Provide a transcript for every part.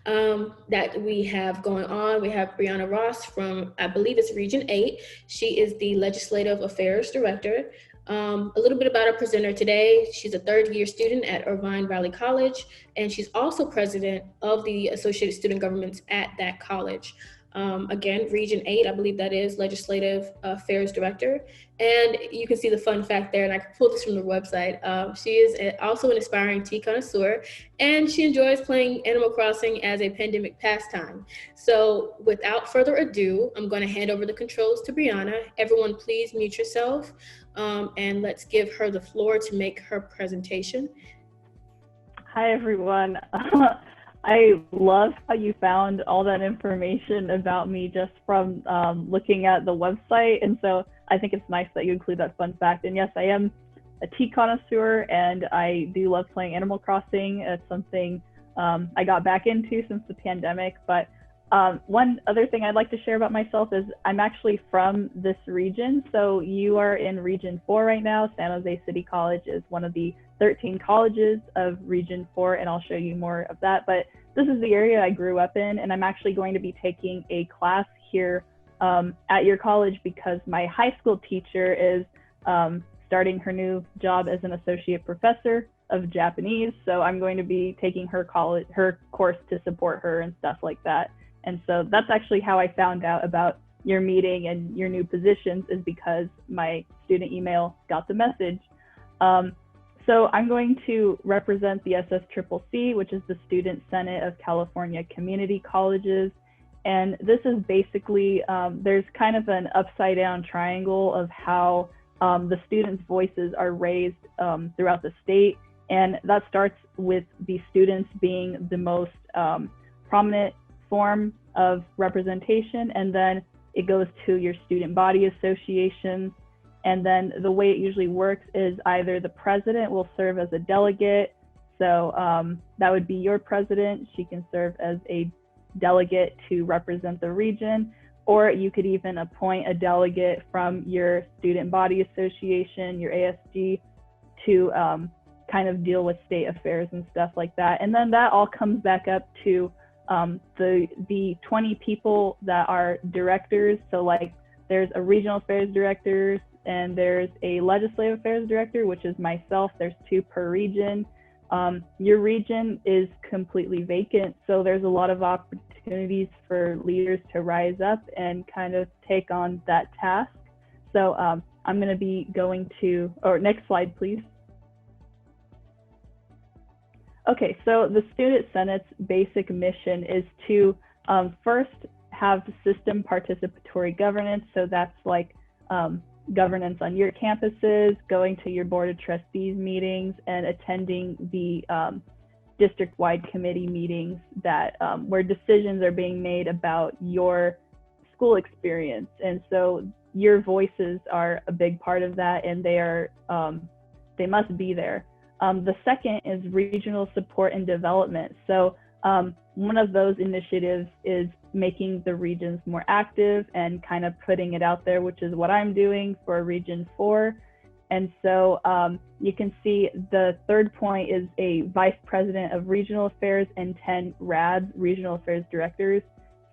that we have going on. We have Brianna Ross from, I believe it's Region 8. She is the Legislative Affairs Director. A little bit about our presenter today. She's a third year student at Irvine Valley College, and she's also president of the Associated Student Governments at that college. Again, Region 8, I believe that is Legislative Affairs Director. And you can see the fun fact there, and I can pull this from the website. She is also an aspiring tea connoisseur, and she enjoys playing Animal Crossing as a pandemic pastime. So without further ado, I'm going to hand over the controls to Brianna. Everyone, please mute yourself, and let's give her the floor to make her presentation. Hi, everyone. I love how you found all that information about me just from looking at the website. And so I think it's nice that you include that fun fact. And yes, I am a tea connoisseur, and I do love playing Animal Crossing. It's something I got back into since the pandemic. But one other thing I'd like to share about myself is I'm actually from this region. So you are in Region 4 right now. San Jose City College is one of the 13 colleges of Region 4, and I'll show you more of that. But this is the area I grew up in, and I'm actually going to be taking a class here at your college because my high school teacher is starting her new job as an associate professor of Japanese. So I'm going to be taking her course to support her and stuff like that. And so that's actually how I found out about your meeting and your new positions, is because my student email got the message. So I'm going to represent the SSCCC, which is the Student Senate of California Community Colleges. And this is basically, there's kind of an upside down triangle of how the students' voices are raised throughout the state. And that starts with the students being the most prominent form of representation. And then it goes to your student body associations. And then the way it usually works is either the president will serve as a delegate. So that would be your president. She can serve as a delegate to represent the region, or you could even appoint a delegate from your student body association, your ASG, to kind of deal with state affairs and stuff like that. And then that all comes back up to the 20 people that are directors. So like there's a regional affairs director, and there's a legislative affairs director, which is myself. There's 2 per region. Your region is completely vacant, so there's a lot of opportunities for leaders to rise up and kind of take on that task. So I'm going to be going to, or next slide, please. Okay, so the Student Senate's basic mission is to first have system participatory governance. So that's like governance on your campuses, going to your board of trustees meetings, and attending the district-wide committee meetings that where decisions are being made about your school experience. And so your voices are a big part of that, and they must be there. The second is regional support and development. So one of those initiatives is making the regions more active and kind of putting it out there, which is what I'm doing for Region 4. And so you can see the third point is a vice president of regional affairs and 10 RADs, regional affairs directors.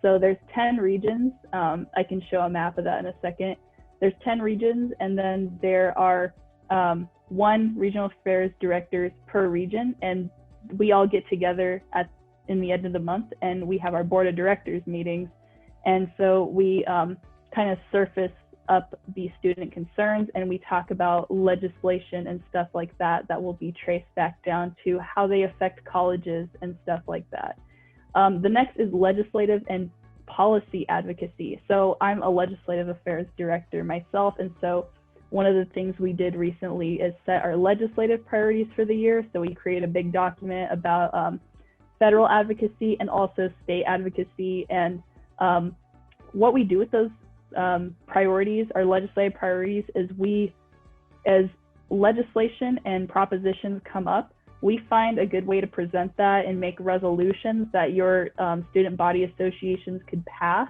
So there's 10 regions. I can show a map of that in a second. There's 10 regions, and then there are 1 regional affairs directors per region, and we all get together in the end of the month, and we have our board of directors meetings. And so we kind of surface up the student concerns, and we talk about legislation and stuff like that that will be traced back down to how they affect colleges and stuff like that. The next is legislative and policy advocacy. So I'm a legislative affairs director myself, and so one of the things we did recently is set our legislative priorities for the year. So we create a big document about federal advocacy and also state advocacy. And what we do with those priorities, our legislative priorities, is as legislation and propositions come up, we find a good way to present that and make resolutions that your student body associations could pass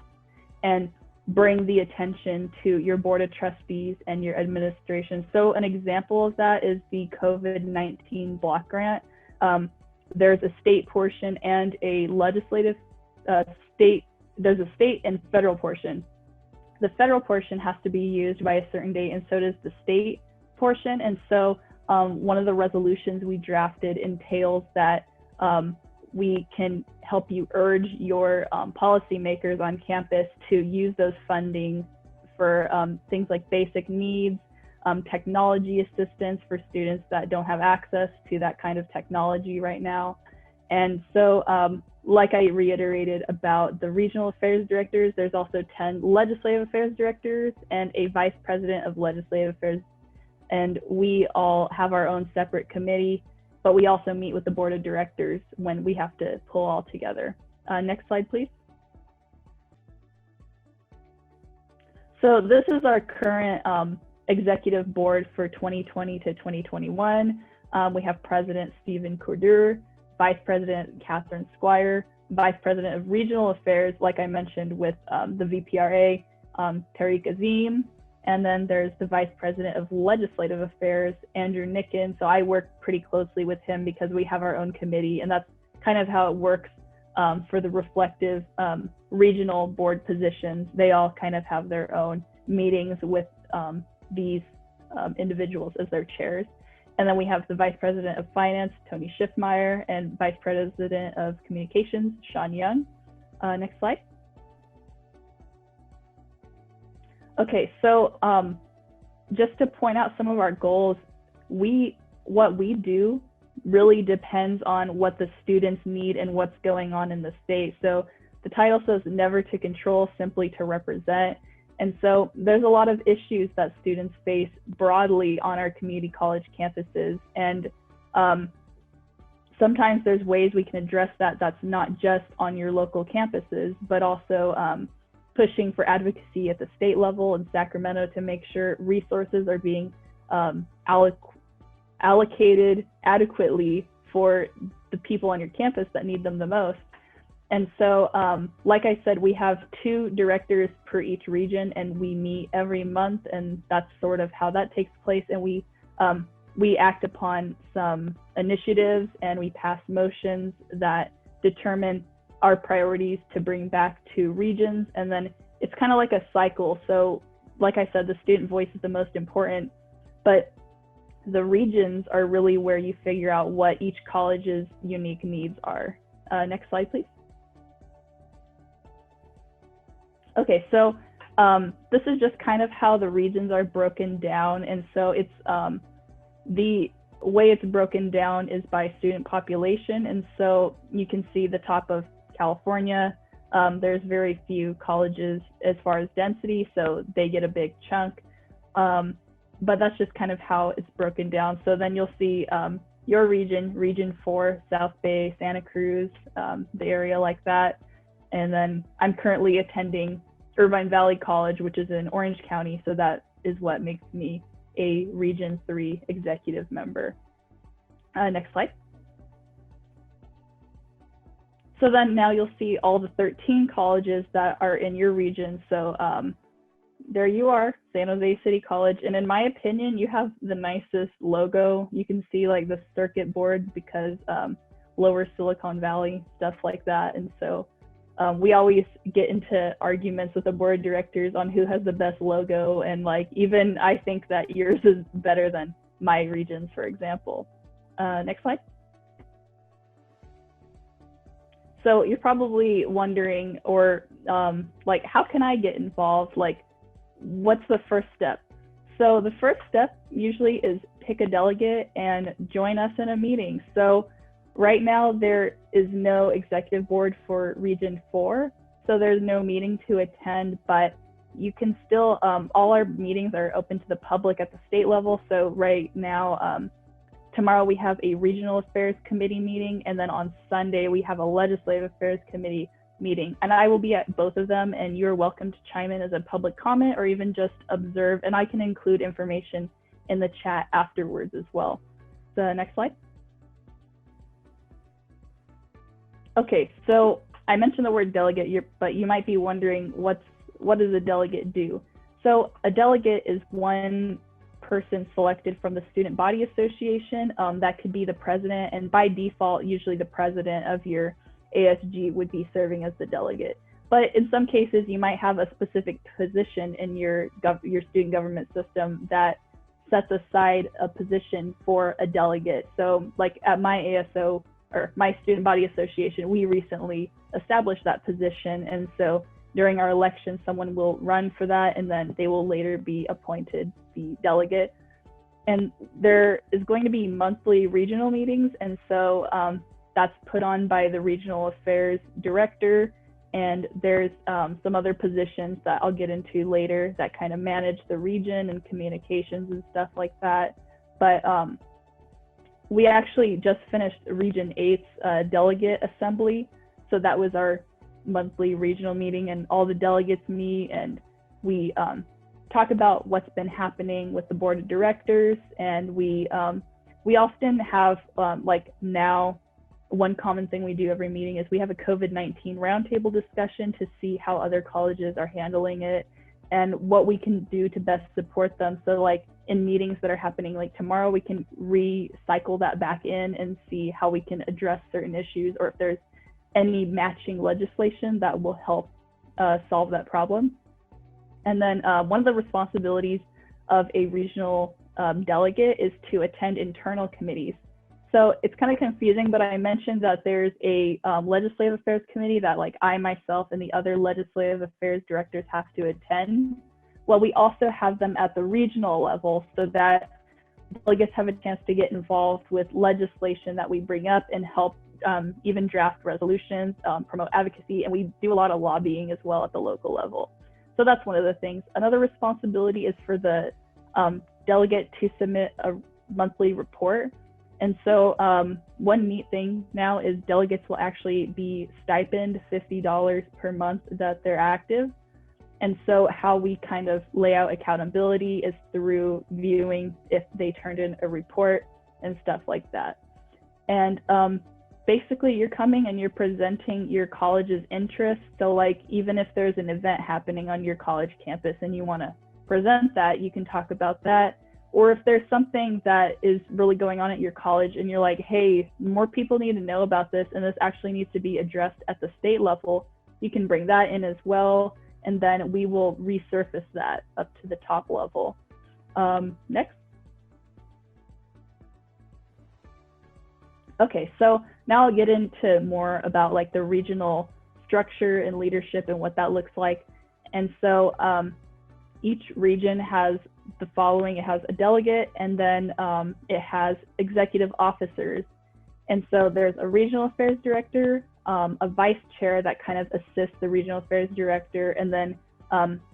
and bring the attention to your board of trustees and your administration. So an example of that is the COVID-19 block grant. there's a state portion and a legislative there's a state and federal portion. The federal portion has to be used by a certain date, and so does the state portion. And so one of the resolutions we drafted entails that we can help you urge your policymakers on campus to use those funding for things like basic needs, technology assistance for students that don't have access to that kind of technology right now. And so like I reiterated about the regional affairs directors, there's also 10 legislative affairs directors and a vice president of legislative affairs. And we all have our own separate committee, but we also meet with the board of directors when we have to pull all together. Next slide, please. So this is our current executive board for 2020 to 2021. We have President Stephen Cordur, Vice President Catherine Squire, Vice President of Regional Affairs, like I mentioned with the VPRA, Tariq Azim, and then there's the Vice President of Legislative Affairs, Andrew Nicken. So I work pretty closely with him because we have our own committee, and that's kind of how it works for the reflective regional board positions. They all kind of have their own meetings with these individuals as their chairs. And then we have the Vice President of Finance, Tony Schiffmeyer, and Vice President of Communications, Sean Young. Next slide. Okay, so just to point out some of our goals, what we do really depends on what the students need and what's going on in the state. So the title says never to control, simply to represent. And so there's a lot of issues that students face broadly on our community college campuses. And sometimes there's ways we can address that that's not just on your local campuses, but also pushing for advocacy at the state level in Sacramento to make sure resources are being allocated adequately for the people on your campus that need them the most. And so, like I said, we have 2 directors per each region, and we meet every month, and that's sort of how that takes place. And we act upon some initiatives, and we pass motions that determine our priorities to bring back to regions. And then it's kind of like a cycle. So like I said, the student voice is the most important, but the regions are really where you figure out what each college's unique needs are. Next slide, please. Okay, so this is just kind of how the regions are broken down. And so it's the way it's broken down is by student population. And so you can see the top of California, there's very few colleges as far as density, so they get a big chunk. But that's just kind of how it's broken down. So then you'll see your region, Region 4, South Bay, Santa Cruz, the area like that. And then I'm currently attending Irvine Valley College, which is in Orange County. So that is what makes me a Region 3 executive member. Next slide. So then now you'll see all the 13 colleges that are in your region. So there you are, San Jose City College. And in my opinion, you have the nicest logo. You can see like the circuit board because lower Silicon Valley, stuff like that. And so we always get into arguments with the board of directors on who has the best logo. And like, even I think that yours is better than my region's, for example. Next slide. So you're probably wondering, or like, how can I get involved? Like, what's the first step? So the first step usually is pick a delegate and join us in a meeting. So right now there is no executive board for Region 4, so there's no meeting to attend, but you can still, all our meetings are open to the public at the state level. So right now, tomorrow we have a regional affairs committee meeting, and then on Sunday we have a legislative affairs committee meeting, and I will be at both of them, and you're welcome to chime in as a public comment or even just observe, and I can include information in the chat afterwards as well. The next slide. Okay, so I mentioned the word delegate, but you might be wondering what does a delegate do? So a delegate is one person selected from the student body association. That could be the president, and by default, usually the president of your ASG would be serving as the delegate. But in some cases, you might have a specific position in your student government system that sets aside a position for a delegate. So like at my ASO, or my student body association, we recently established that position. And so during our election, someone will run for that, and then they will later be appointed the delegate. And there is going to be monthly regional meetings. And so that's put on by the regional affairs director. And there's some other positions that I'll get into later that kind of manage the region and communications and stuff like that. But we actually just finished Region 8's delegate assembly. So that was our monthly regional meeting, and all the delegates meet and we talk about what's been happening with the board of directors. And we often have like now, one common thing we do every meeting is we have a COVID-19 roundtable discussion to see how other colleges are handling it and what we can do to best support them. So like in meetings that are happening like tomorrow, we can recycle that back in and see how we can address certain issues, or if there's any matching legislation that will help solve that problem. And then one of the responsibilities of a regional delegate is to attend internal committees. So it's kind of confusing, but I mentioned that there's a legislative affairs committee that like I myself and the other legislative affairs directors have to attend. Well, we also have them at the regional level so that delegates have a chance to get involved with legislation that we bring up and help even draft resolutions, promote advocacy, and we do a lot of lobbying as well at the local level. So that's one of the things. Another responsibility is for the delegate to submit a monthly report. And so one neat thing now is delegates will actually be stipend $50 per month that they're active. And so how we kind of lay out accountability is through viewing if they turned in a report and stuff like that. And basically you're coming and you're presenting your college's interests. So like even if there's an event happening on your college campus and you want to present that, you can talk about that. Or if there's something that is really going on at your college and you're like, hey, more people need to know about this and this actually needs to be addressed at the state level, you can bring that in as well. And then we will resurface that up to the top level. Next. Okay, so now I'll get into more about like the regional structure and leadership and what that looks like. And so each region has the following. It has a delegate, and then it has executive officers. And so there's a regional affairs director, a vice chair that kind of assists the regional affairs director, and then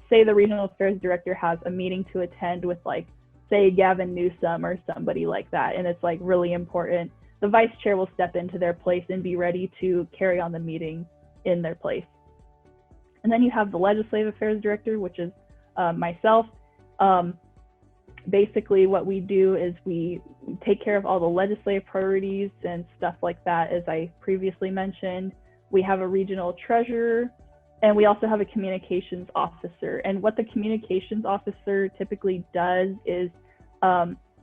say the regional affairs director has a meeting to attend with like, say Gavin Newsom or somebody like that, and it's like really important. The vice chair will step into their place and be ready to carry on the meeting in their place. And then you have the legislative affairs director, which is myself. Basically what we do is we take care of all the legislative priorities and stuff like that, as I previously mentioned. We have a regional treasurer, and we also have a communications officer. And what the communications officer typically does is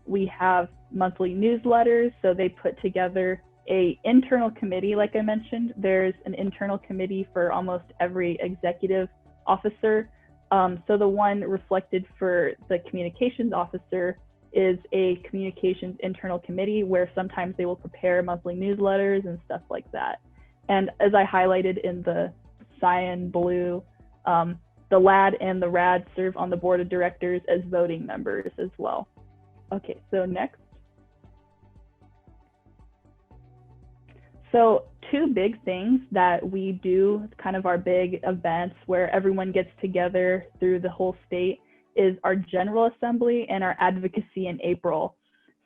we have monthly newsletters. So they put together a internal committee. Like I mentioned, there's an internal committee for almost every executive officer. So the one reflected for the communications officer is a communications internal committee where sometimes they will prepare monthly newsletters and stuff like that. And as I highlighted in the cyan blue, the LAD and the RAD serve on the board of directors as voting members as well. Okay, so next. So two big things that we do, kind of our big events where everyone gets together through the whole state, is our General Assembly and our Advocacy in April.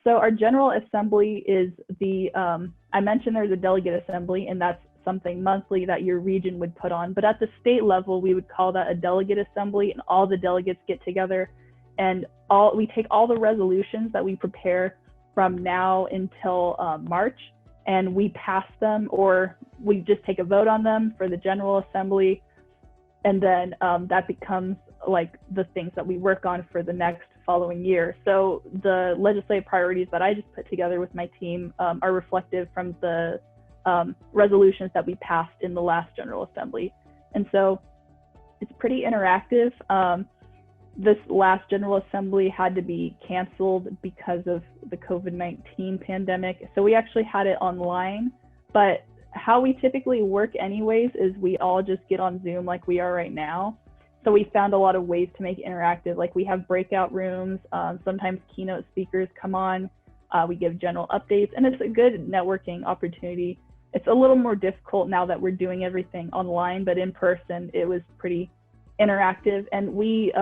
So our General Assembly is the, I mentioned there's a Delegate Assembly, and that's something monthly that your region would put on. But at the state level, we would call that a Delegate Assembly, and all the delegates get together and we take all the resolutions that we prepare from now until March, and we pass them, or we just take a vote on them for the General Assembly. And then that becomes like the things that we work on for the next following year. So the legislative priorities that I just put together with my team are reflective from the resolutions that we passed in the last General Assembly. And so it's pretty interactive. This last General Assembly had to be canceled because of the COVID-19 pandemic. So we actually had it online, but how we typically work anyways is we all just get on Zoom like we are right now. So we found a lot of ways to make it interactive. Like we have breakout rooms, sometimes keynote speakers come on, we give general updates, and it's a good networking opportunity. It's a little more difficult now that we're doing everything online, but in person, it was pretty interactive. And we,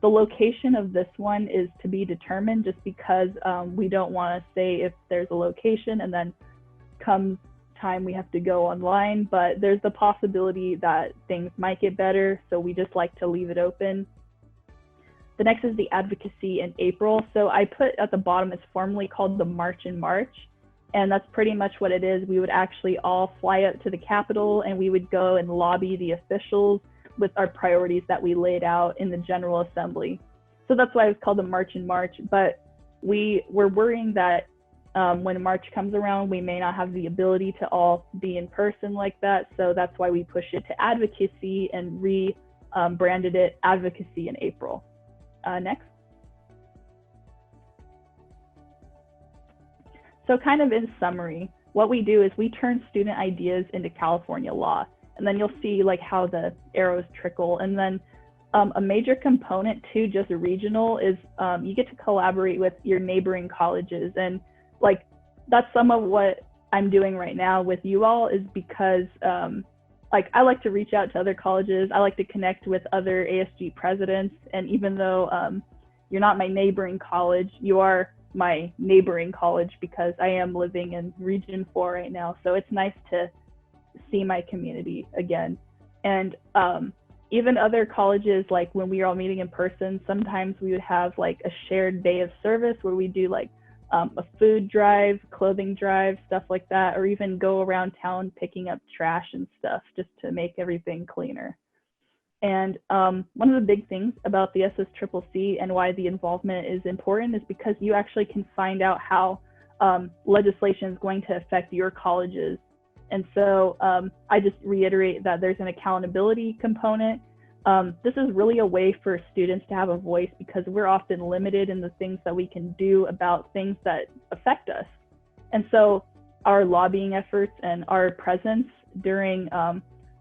the location of this one is to be determined just because we don't want to say if there's a location and then come time we have to go online, but there's the possibility that things might get better, so we just like to leave it open. The next is the advocacy in April. So I put at the bottom, it's formally called the March in March, and that's pretty much what it is. We would actually all fly up to the Capitol and we would go and lobby the officials with our priorities that we laid out in the General Assembly. So that's why it's called the March in March, but we were worrying that when March comes around, we may not have the ability to all be in person like that. So that's why we pushed it to advocacy and rebranded it advocacy in April. Next. So kind of in summary, what we do is we turn student ideas into California law. And then you'll see like how the arrows trickle. And then a major component to just regional is you get to collaborate with your neighboring colleges. And like that's some of what I'm doing right now with you all is because like I like to reach out to other colleges. I like to connect with other ASG presidents. And even though you're not my neighboring college, you are my neighboring college because I am living in Region 4 right now. So it's nice to see my community again. And even other colleges, like when we are all meeting in person, sometimes we would have like a shared day of service where we do like a food drive, clothing drive, stuff like that, or even go around town picking up trash and stuff just to make everything cleaner. And one of the big things about the SSCCC and why the involvement is important is because you actually can find out how legislation is going to affect your colleges. And so I just reiterate that there's an accountability component. This is really a way for students to have a voice because we're often limited in the things that we can do about things that affect us. And so our lobbying efforts and our presence during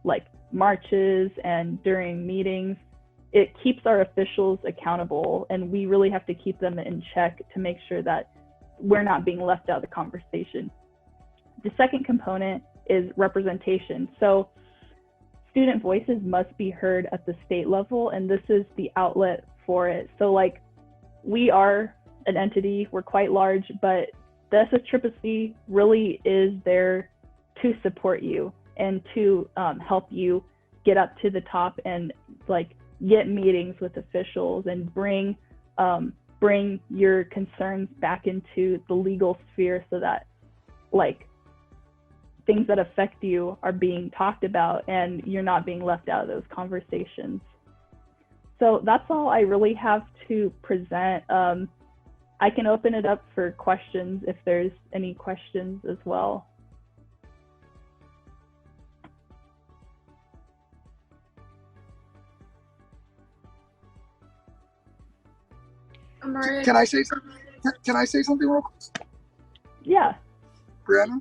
like marches and during meetings, it keeps our officials accountable, and we really have to keep them in check to make sure that we're not being left out of the conversation. The second component is representation. So student voices must be heard at the state level, and this is the outlet for it. So like we are an entity, we're quite large, but the SSCCC really is there to support you and to help you get up to the top and like get meetings with officials and bring your concerns back into the legal sphere so that like things that affect you are being talked about and you're not being left out of those conversations. So that's all I really have to present. I can open it up for questions if there's any questions as well. Can I say something? Can I say something real quick? Yeah. Brianna?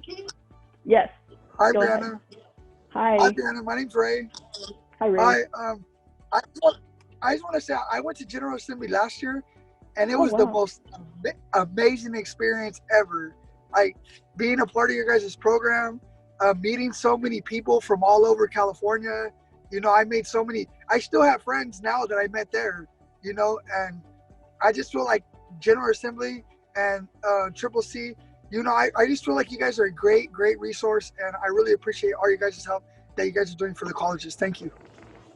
Yes. Hi, Go Brianna. ahead. Hi. Hi, Brianna. My name's Ray. Hi, Ray. I just want to say I went to General Assembly last year, and it was wow. the most amazing experience ever. Like being a part of your guys' program, meeting so many people from all over California. You know, I still have friends now that I met there, you know, and I just feel like General Assembly and CCC, you know, I just feel like you guys are a great resource, and I really appreciate all you guys' help that you guys are doing for the colleges. Thank you.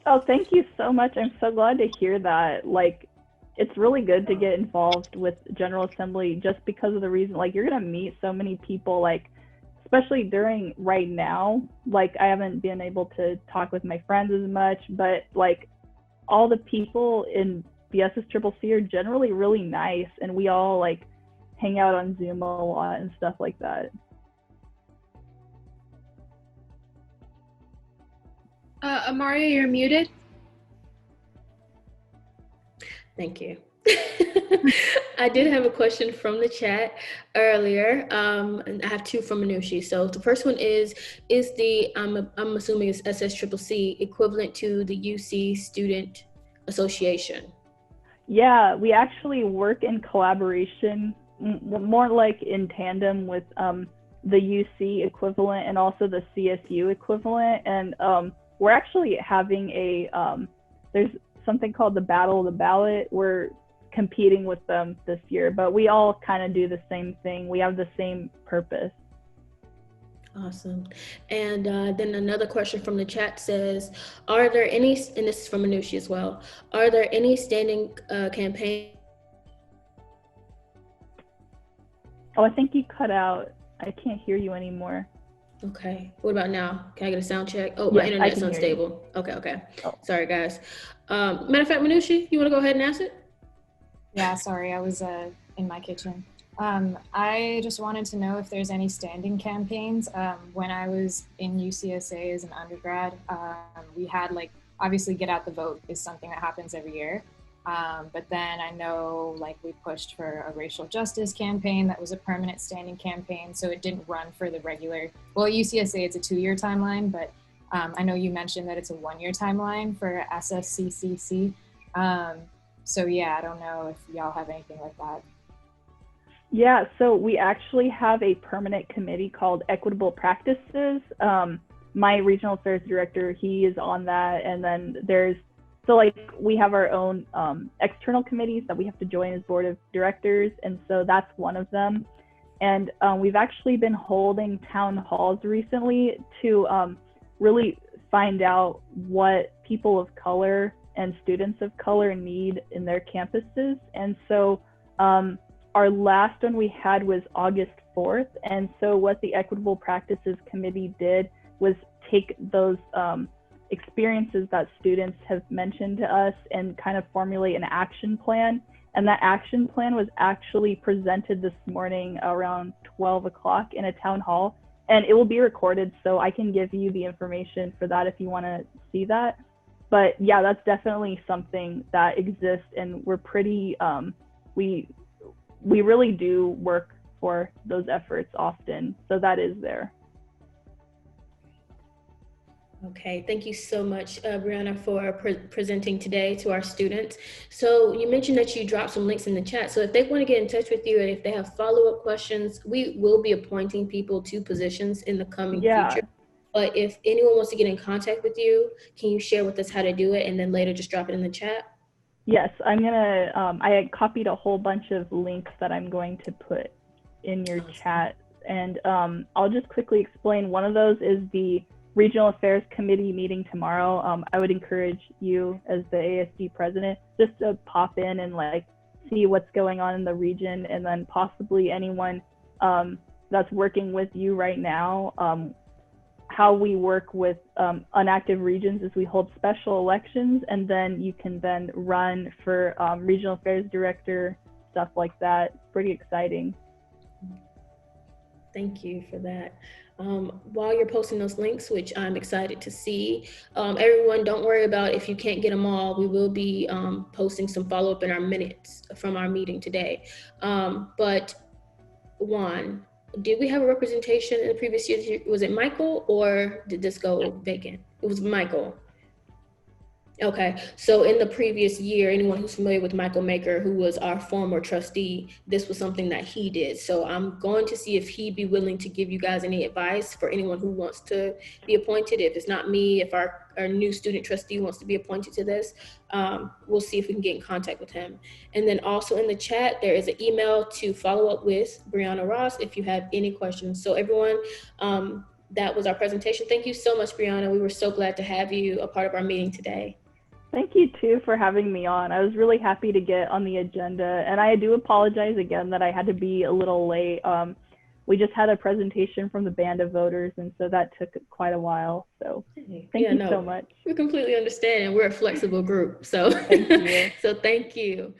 Oh, thank you so much. I'm so glad to hear that. Like, it's really good to get involved with General Assembly just because of the reason, like, you're going to meet so many people, like, especially during right now, like, I haven't been able to talk with my friends as much, but, like, all the people in the SSCCC are generally really nice, and we all like hang out on Zoom a lot and stuff like that. Amaria, you're muted. Thank you. I did have a question from the chat earlier, and I have two from Manushi. So the first one is the, I'm assuming it's SSCCC equivalent to the UC Student Association? Yeah, we actually work in collaboration, more like in tandem with the UC equivalent and also the CSU equivalent. And we're actually having there's something called the Battle of the Ballot. We're competing with them this year, but we all kind of do the same thing. We have the same purpose. Awesome. And then another question from the chat says, are there any, and this is from Manushi as well, are there any standing campaigns? Oh, I think you cut out. I can't hear you anymore. Okay. What about now? Can I get a sound check? Oh, Yes, my internet's unstable. Okay. Oh. Sorry, guys. Matter of fact, Manushi, you want to go ahead and ask it? Yeah, sorry, I was in my kitchen. I just wanted to know if there's any standing campaigns. When I was in UCSA as an undergrad, we had obviously Get Out the Vote is something that happens every year. But then I know we pushed for a racial justice campaign that was a permanent standing campaign. So it didn't run for the regular, well, at UCSA it's a 2-year timeline, but I know you mentioned that it's a 1-year timeline for SSCCC. So yeah, I don't know if y'all have anything like that. Yeah, so we actually have a permanent committee called Equitable Practices. My regional affairs director, he is on that. And then we have our own external committees that we have to join as board of directors. And so that's one of them. And we've actually been holding town halls recently to really find out what people of color and students of color need in their campuses. And so our last one we had was August 4th. And so what the Equitable Practices Committee did was take those experiences that students have mentioned to us and kind of formulate an action plan. And that action plan was actually presented this morning around 12 o'clock in a town hall. And it will be recorded, so I can give you the information for that if you want to see that. But yeah, that's definitely something that exists, and we're pretty, we really do work for those efforts often. So that is there. Okay, thank you so much, Brianna, for presenting today to our students. So you mentioned that you dropped some links in the chat. So if they want to get in touch with you and if they have follow-up questions, we will be appointing people to positions in the coming future. But if anyone wants to get in contact with you, can you share with us how to do it and then later just drop it in the chat? Yes, I'm gonna, I copied a whole bunch of links that I'm going to put in your chat. And I'll just quickly explain. One of those is the Regional Affairs Committee meeting tomorrow. I would encourage you as the ASD president just to pop in and see what's going on in the region, and then possibly anyone that's working with you right now. How we work with unactive regions is we hold special elections, and then you can then run for regional affairs director, stuff like that. Pretty exciting. Thank you for that. While you're posting those links, which I'm excited to see, everyone don't worry about if you can't get them all. We will be posting some follow-up in our minutes from our meeting today. But Juan, did we have a representation in the previous year? Was it Michael, or did this go vacant? It was Michael. Okay, so in the previous year, anyone who's familiar with Michael Maker, who was our former trustee, this was something that he did. So I'm going to see if he'd be willing to give you guys any advice for anyone who wants to be appointed. If it's not me, if our new student trustee wants to be appointed to this, we'll see if we can get in contact with him. And then also in the chat, there is an email to follow up with Brianna Ross if you have any questions. So everyone, that was our presentation. Thank you so much, Brianna. We were so glad to have you a part of our meeting today. Thank you too for having me on. I was really happy to get on the agenda, and I do apologize again that I had to be a little late. we just had a presentation from the band of voters, and so that took quite a while. So thank you so much. We completely understand, and we're a flexible group. So thank you. So thank you.